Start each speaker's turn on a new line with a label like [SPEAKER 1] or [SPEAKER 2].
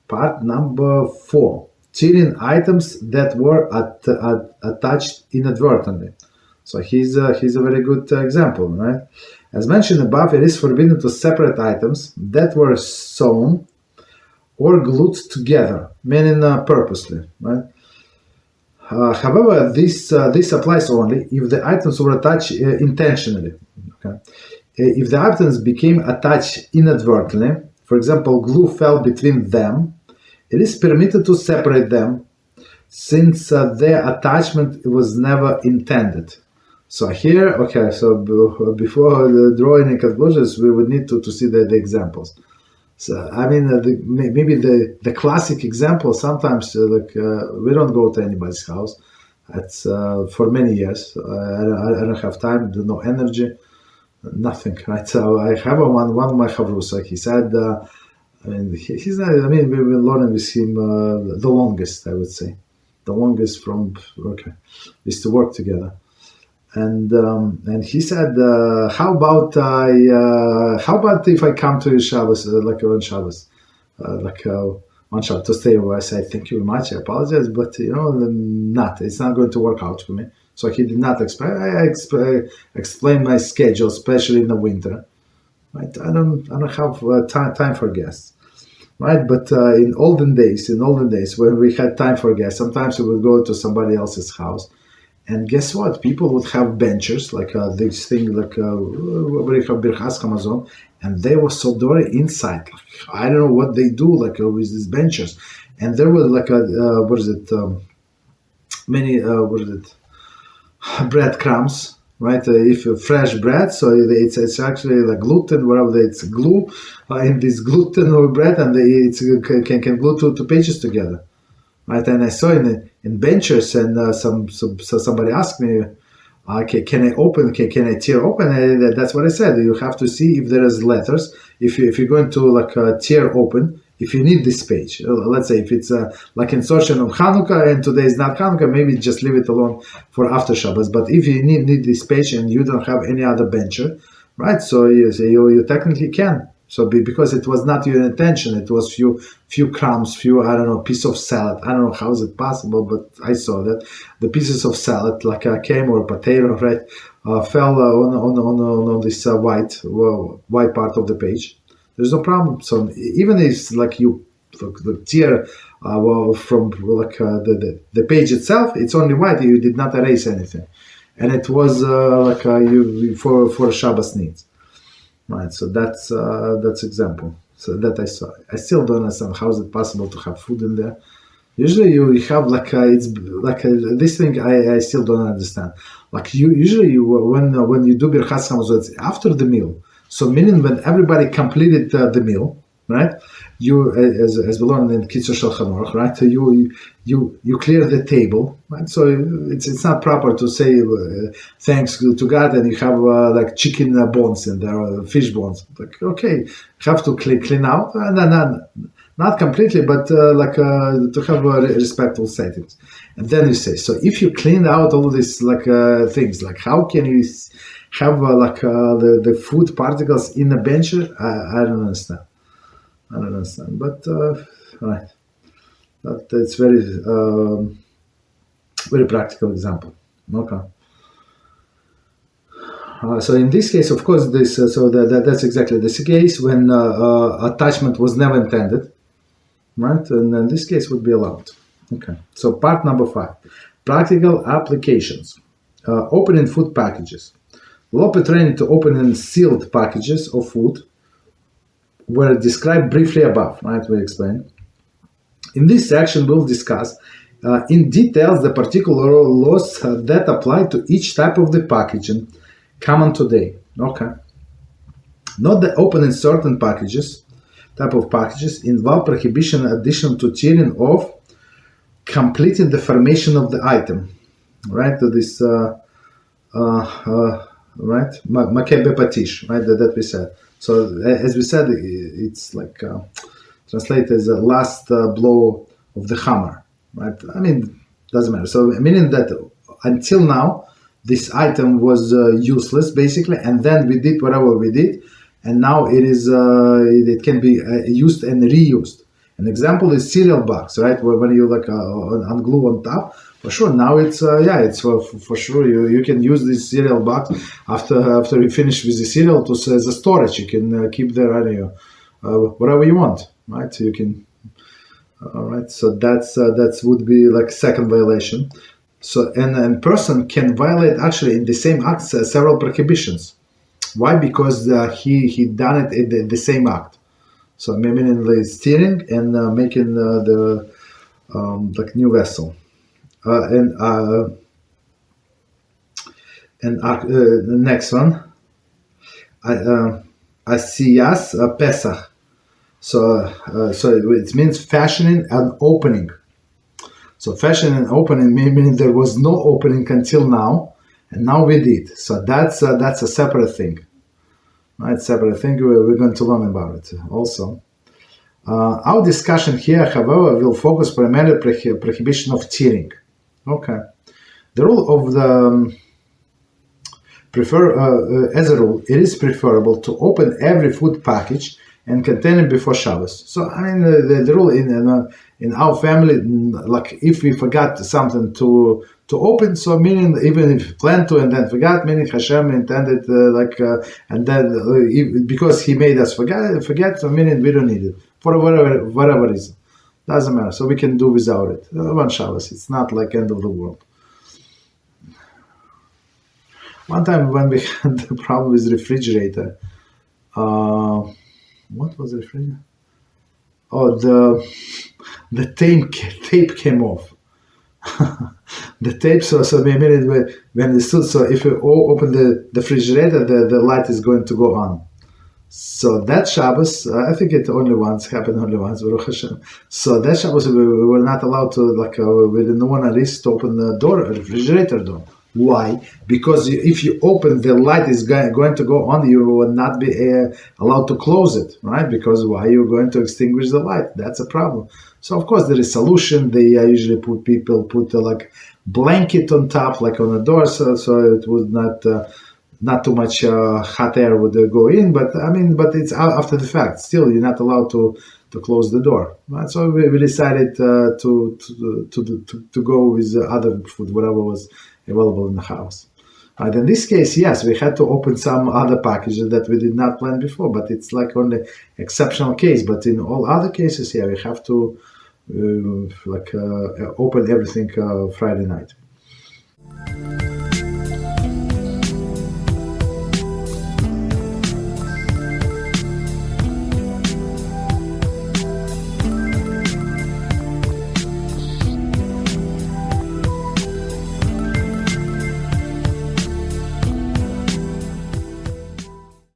[SPEAKER 1] Part number 4. Tearing items that were attached inadvertently. So he's a very good example, right? As mentioned above, it is forbidden to separate items that were sewn or glued together, meaning purposely, right? However, this applies only if the items were attached intentionally. Okay? If the items became attached inadvertently, for example, glue fell between them, it is permitted to separate them since their attachment was never intended. So here, okay, so before drawing any conclusions, we would need to see the examples. So, I mean, maybe the classic example, sometimes we don't go to anybody's house. It's for many years. I don't have time, no energy, nothing, right? So I have one of my chavrus, like he said, he's not, we've been learning with him the longest, I would say. The longest from, we used to work together. And he said, how about if I come to your Shabbos, on Shabbos, one Shabbos to stay over? I said, thank you very much, I apologize, but it's not going to work out for me. So he did not explain. I explained my schedule, especially in the winter. Right, I don't have time for guests. Right, but in olden days, when we had time for guests, sometimes we would go to somebody else's house. And guess what? People would have benches, this thing, where you have Birchas Hamazon, and they were so dirty inside. I don't know what they do, with these benches. And there were breadcrumbs, right? If fresh bread, so it's actually like gluten, wherever it's glue in this gluten or bread, and it can glue two pages together. Right, and I saw in benches, and somebody asked me, can I open? Can I tear open? And that's what I said. You have to see if there is letters. If you're going to tear open, if you need this page, let's say if it's insertion of Hanukkah and today is not Hanukkah, maybe just leave it alone for after Shabbos. But if you need this page and you don't have any other bencher, right? So you technically can. So because it was not your intention, it was few crumbs, piece of salad. I don't know how is it possible, but I saw that the pieces of salad, like a came or a potato, right, fell on this white part of the page. There's no problem. So even if you tear from the page itself, it's only white. You did not erase anything, and it was for Shabbos needs. Right, so that's example. So that I saw. I still don't understand how is it possible to have food in there. Usually you have this thing. I still don't understand. When you do Birchas Hamazon, it's after the meal. So meaning when everybody completed the meal, right? You as we learned in Kitzur Shulchan Aruch, right? You clear the table, right? So it's not proper to say thanks to God and you have chicken bones in there or fish bones. Okay, you have to clean out, not completely, but to have respectful settings. And then you say, so if you cleaned out all these things, how can you have the food particles in a bench? I don't understand. But right, but it's very practical example. Okay. So in this case, of course, that's exactly the case when attachment was never intended, right? And in this case, would be allowed. Okay. So part number 5, practical applications. Opening food packages. Law pertaining to opening sealed packages of food were described briefly above, right? We explained. In this section, we'll discuss in details the particular laws that apply to each type of the packaging common today. Okay. Note that opening certain type of packages involve prohibition in addition to tearing off, completing the formation of the item, right? To this, right? Makebe patish, right? That we said. So as we said, it's translated as a last blow of the hammer, right? Doesn't matter. So meaning that until now, this item was useless basically, and then we did whatever we did, and now it can be used and reused. An example is cereal box, right? When you like unglue on top, for sure. Now it's it's for sure. You can use this cereal box after you finish with the cereal as a storage. You can keep there whatever you want, right? So you can. All right. So that's would be like second violation. So and person can violate actually in the same act several prohibitions. Why? Because he done it in the same act. So meaning steering and making the like new vessel. The next one, Asiyas Pesach. So it means fashioning and opening. So fashioning and opening meaning there was no opening until now, and now we did. So that's a separate thing. Right, separate thing. We're going to learn about it also. Our discussion here, however, will focus primarily prohibition of tearing. Okay. The rule of the as a rule, it is preferable to open every food package and contain it before Shabbos. So I mean, the rule in our family, like if we forgot something to open, so meaning even if we plan to and then forgot, meaning HaShem intended and then because He made us forget, so meaning we don't need it for whatever reason. Doesn't matter. So we can do without it. One Shabbos. It's not like end of the world. One time when we had the problem with the refrigerator, what was the refrigerator? Oh, the tape came off. The tape, so meaning when it stood, so if you open the refrigerator, the light is going to go on. So that Shabbos, I think it happened only once, Baruch Hashem. So that Shabbos, we were not allowed to, we didn't want to risk to open the refrigerator door. Why? Because if you open, the light is going to go on, you will not be allowed to close it, right? Because why? You're going to extinguish the light. That's a problem. So, of course, there is solution. They usually put like blanket on top, like on the door, so it would not too much hot air would go in, but it's after the fact. Still, you're not allowed to close the door. Right? So we decided to go with other food, whatever was available in the house. Right? In this case, yes, we had to open some other packages that we did not plan before, but it's like only exceptional case. But in all other cases, yeah, we have to open everything Friday night.